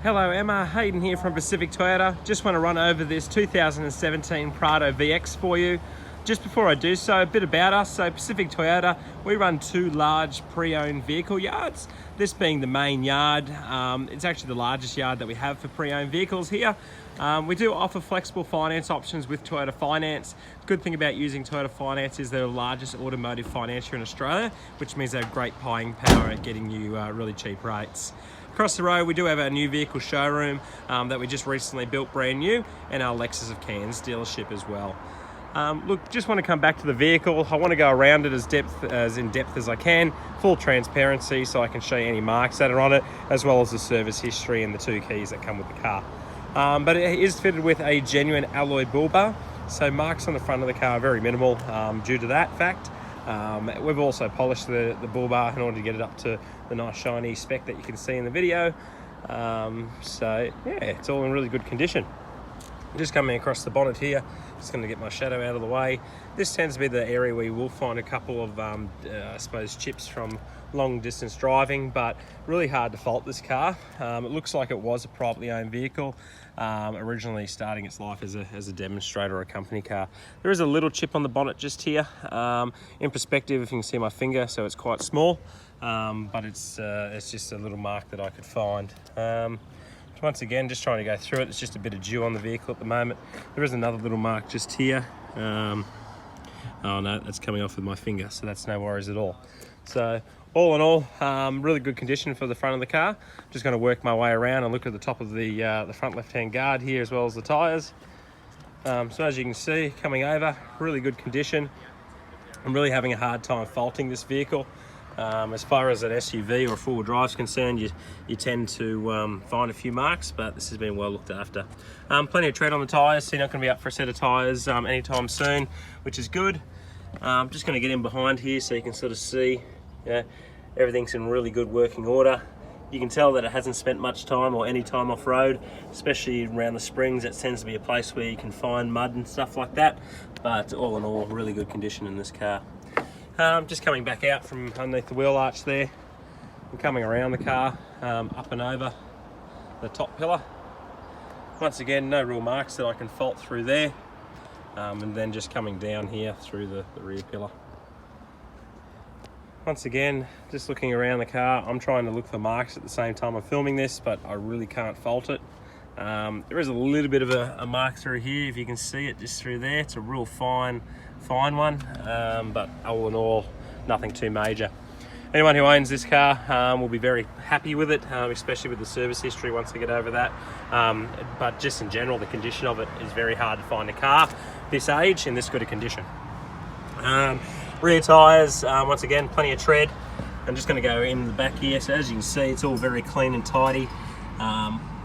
Hello Emma, Hayden here from Pacific Toyota. Just want to run over this 2017 Prado VX for you. Just before I do so, a bit about us. So Pacific Toyota, we run two large pre-owned vehicle yards. This being the main yard. It's actually the largest yard that we have for pre-owned vehicles here. We do offer flexible finance options with Toyota Finance. Good thing about using Toyota Finance is they're the largest automotive financier in Australia, which means they have great buying power at getting you really cheap rates. Across the road, we do have our new vehicle showroom that we just recently built brand new, and our Lexus of Cairns dealership as well. Look, just want to come back to the vehicle. I want to go around it as in depth as I can, full transparency, so I can show you any marks that are on it, as well as the service history and the two keys that come with the car. But it is fitted with a genuine alloy bull bar, so marks on the front of the car are very minimal due to that fact. We've also polished the bull bar in order to get it up to the nice shiny spec that you can see in the video. So yeah, it's all in really good condition. Just coming across the bonnet here, just going to get my shadow out of the way. This tends to be the area where you will find a couple of, I suppose, chips from long distance driving, but really hard to fault this car. It looks like it was a privately owned vehicle, originally starting its life as a demonstrator or a company car. There is a little chip on the bonnet just here. In perspective, if you can see my finger, so it's quite small, but it's just a little mark that I could find. Once again, just trying to go through it. It's just a bit of dew on the vehicle at the moment. There is another little mark just here. Oh no, that's coming off with my finger, so that's no worries at all. So all in all, really good condition for the front of the car. Just going to work my way around and look at the top of the front left-hand guard here, as well as the tyres. So as you can see, coming over, really good condition. I'm really having a hard time faulting this vehicle. As far as an SUV or a four-wheel drive is concerned, you tend to find a few marks, but this has been well looked after. Plenty of tread on the tyres, so you're not going to be up for a set of tyres anytime soon, which is good. Just going to get in behind here so you can sort of see, everything's in really good working order. You can tell that it hasn't spent much time or any time off-road, especially around the springs. That tends to be a place where you can find mud and stuff like that, but all in all, really good condition in this car. Just coming back out from underneath the wheel arch there and coming around the car, up and over the top pillar. Once again, no real marks that I can fault through there, and then just coming down here through the rear pillar. Once again, just looking around the car, I'm trying to look for marks at the same time I'm filming this, but I really can't fault it. There is a little bit of a mark through here, if you can see it just through there. It's a real fine one, but all in all, nothing too major. Anyone who owns this car will be very happy with it, especially with the service history once they get over that. But just in general, the condition of it is very hard to find a car this age in this good a condition. Rear tyres, once again, plenty of tread. I'm just going to go in the back here, so as you can see, it's all very clean and tidy.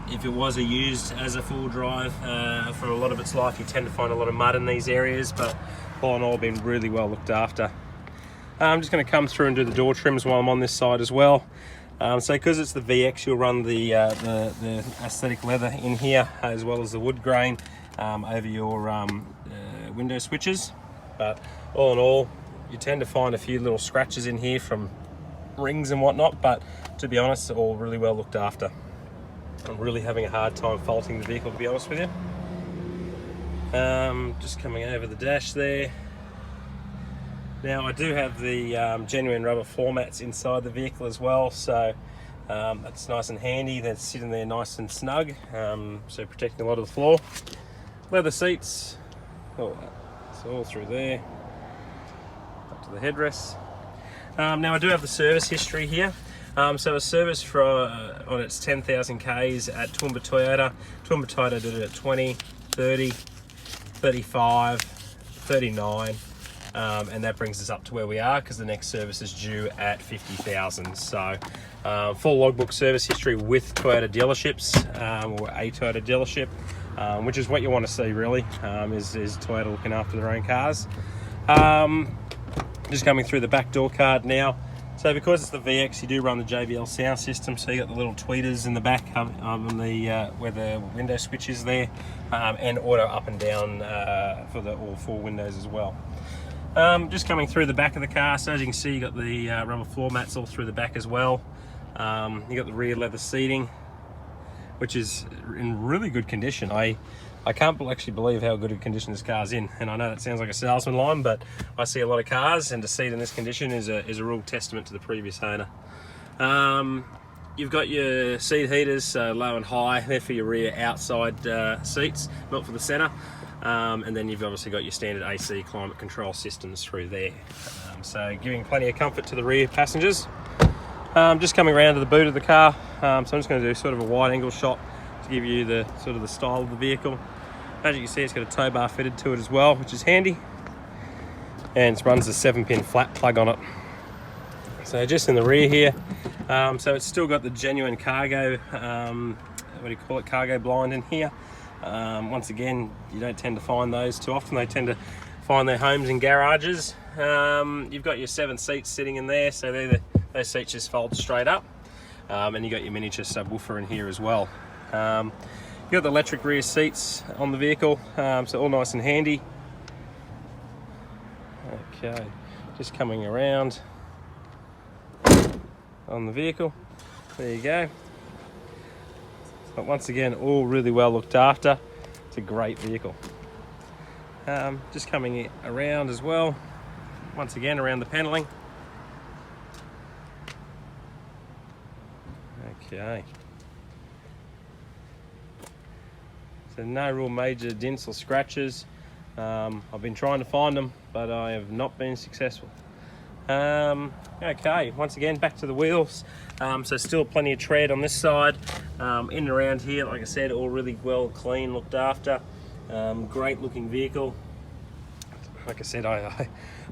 If it was used as a full drive for a lot of its life, you tend to find a lot of mud in these areas, but all in all, been really well looked after. I'm just going to come through and do the door trims while I'm on this side as well. So because it's the VX, you'll run the aesthetic leather in here, as well as the wood grain over your window switches. But all in all, you tend to find a few little scratches in here from rings and whatnot, but to be honest, it's all really well looked after. I'm really having a hard time faulting the vehicle, to be honest with you. Just coming over the dash there. Now I do have the genuine rubber floor mats inside the vehicle as well, so that's nice and handy. They're sitting there nice and snug, so protecting a lot of the floor. Leather seats, it's all through there, up to the headrests. Now I do have the service history here. So a service for on its 10,000 Ks at Toowoomba Toyota. Toowoomba Toyota did it at 20, 30, 35, 39, and that brings us up to where we are because the next service is due at 50,000. So full logbook service history with Toyota dealerships, or a Toyota dealership, which is what you want to see really, is Toyota looking after their own cars. Just coming through the back door card now. So because it's the VX, you do run the JBL sound system, so you got the little tweeters in the back on the where the window switch is there, and auto up and down for all four windows as well. Just coming through the back of the car, so as you can see, you got the rubber floor mats all through the back as well. You got the rear leather seating, which is in really good condition. I can't actually believe how good a condition this car's in, and I know that sounds like a salesman line, but I see a lot of cars, and to see it in this condition is a real testament to the previous owner. You've got your seat heaters, low and high. They're for your rear outside seats, not for the centre. And then you've obviously got your standard AC climate control systems through there. So giving plenty of comfort to the rear passengers. Just coming around to the boot of the car. So I'm just going to do sort of a wide angle shot to give you the sort of the style of the vehicle. As you can see, it's got a tow bar fitted to it as well, which is handy. And it runs a 7-pin flat plug on it. So just in the rear here, so it's still got the genuine cargo, cargo blind in here. Once again, you don't tend to find those too often. They tend to find their homes in garages. You've got your 7 seats sitting in there, so those seats just fold straight up. And you've got your miniature subwoofer in here as well. You've got the electric rear seats on the vehicle, so all nice and handy. Okay, just coming around on the vehicle. There you go. But once again, all really well looked after. It's a great vehicle. Just coming around as well. Once again, around the paneling. Okay. So no real major dents or scratches. I've been trying to find them, but I have not been successful. Okay, once again, back to the wheels. So still plenty of tread on this side. In and around here, like I said, all really well clean, looked after. Great looking vehicle. Like I said, the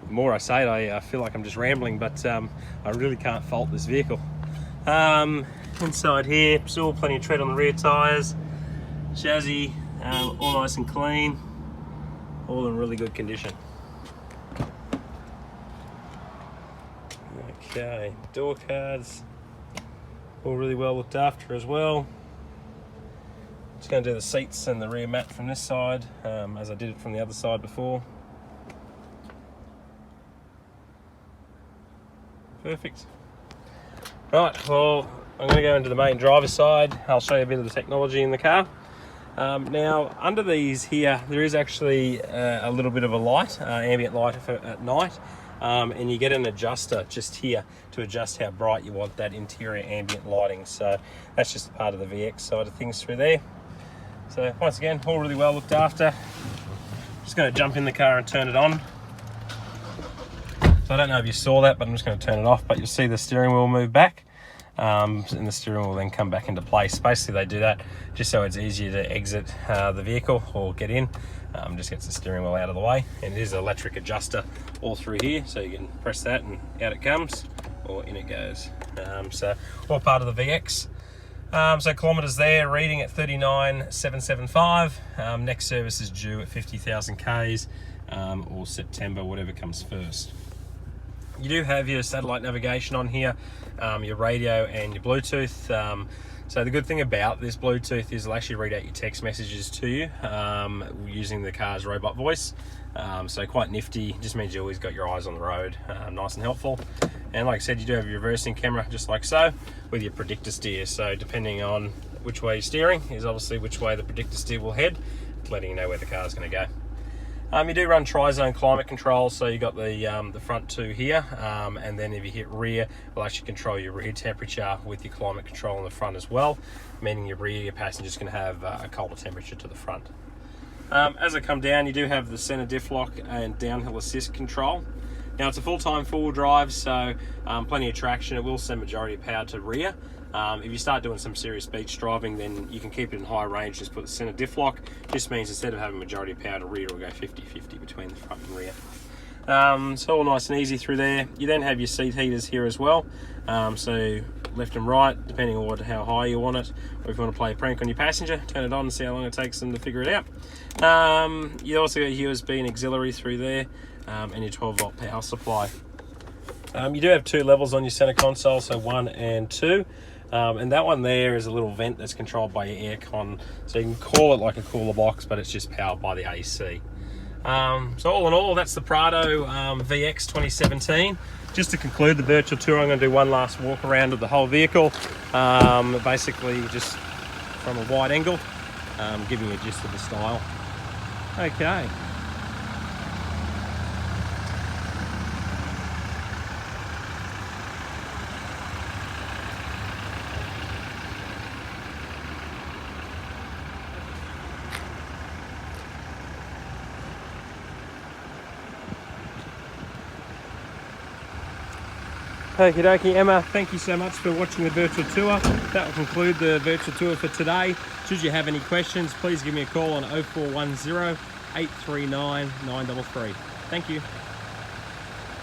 more I say it, I feel like I'm just rambling, but I really can't fault this vehicle. Inside here, still plenty of tread on the rear tyres. Chassis, all nice and clean. All in really good condition. Okay, door cards, all really well looked after as well. Just going to do the seats and the rear mat from this side, as I did it from the other side before. Perfect. Right, well, I'm going to go into the main driver's side. I'll show you a bit of the technology in the car. Now, under these here, there is actually a little bit of a light, ambient light at night. And you get an adjuster just here to adjust how bright you want that interior ambient lighting. So that's just part of the VX side of things through there. So once again, all really well looked after. Just going to jump in the car and turn it on. So I don't know if you saw that, but I'm just going to turn it off, but you'll see the steering wheel move back. And the steering wheel will then come back into place. Basically they do that just so it's easier to exit the vehicle or get in. Just gets the steering wheel out of the way, and it is an electric adjuster all through here, so you can press that and out it comes, or in it goes. So all part of the VX. So kilometres there, reading at 39,775. Next service is due at 50,000 Ks, or September, whatever comes first. You do have your satellite navigation on here, your radio and your Bluetooth. So the good thing about this Bluetooth is it'll actually read out your text messages to you using the car's robot voice. So quite nifty, just means you always got your eyes on the road, nice and helpful. And like I said, you do have your reversing camera just like so, with your predictor steer. So depending on which way you're steering is obviously which way the predictor steer will head, letting you know where the car's going to go. You do run tri-zone climate control, so you got the front two here, and then if you hit rear, it'll actually control your rear temperature with your climate control in the front as well, meaning your rear passenger's going to have a colder temperature to the front. As I come down, you do have the center diff lock and downhill assist control. Now it's a full-time four-wheel drive, so plenty of traction. It will send majority of power to rear. If you start doing some serious beach driving, then you can keep it in high range, just put the center diff lock. Just means instead of having majority of power to rear, it'll go 50-50 between the front and rear. So all nice and easy through there. You then have your seat heaters here as well. So left and right, depending on how high you want it, or if you want to play a prank on your passenger, turn it on and see how long it takes them to figure it out. You also got USB and auxiliary through there, and your 12-volt power supply. You do have two levels on your center console, so 1 and 2. And that one there is a little vent that's controlled by your aircon, so you can call it like a cooler box, but it's just powered by the AC. So all in all, that's the Prado VX 2017. Just to conclude the virtual tour, I'm going to do one last walk around of the whole vehicle. Basically just from a wide angle, giving you a gist of the style. Okay. Okie dokie, Emma, thank you so much for watching the virtual tour. That will conclude the virtual tour for today. Should you have any questions, please give me a call on 0410 839 933. Thank you.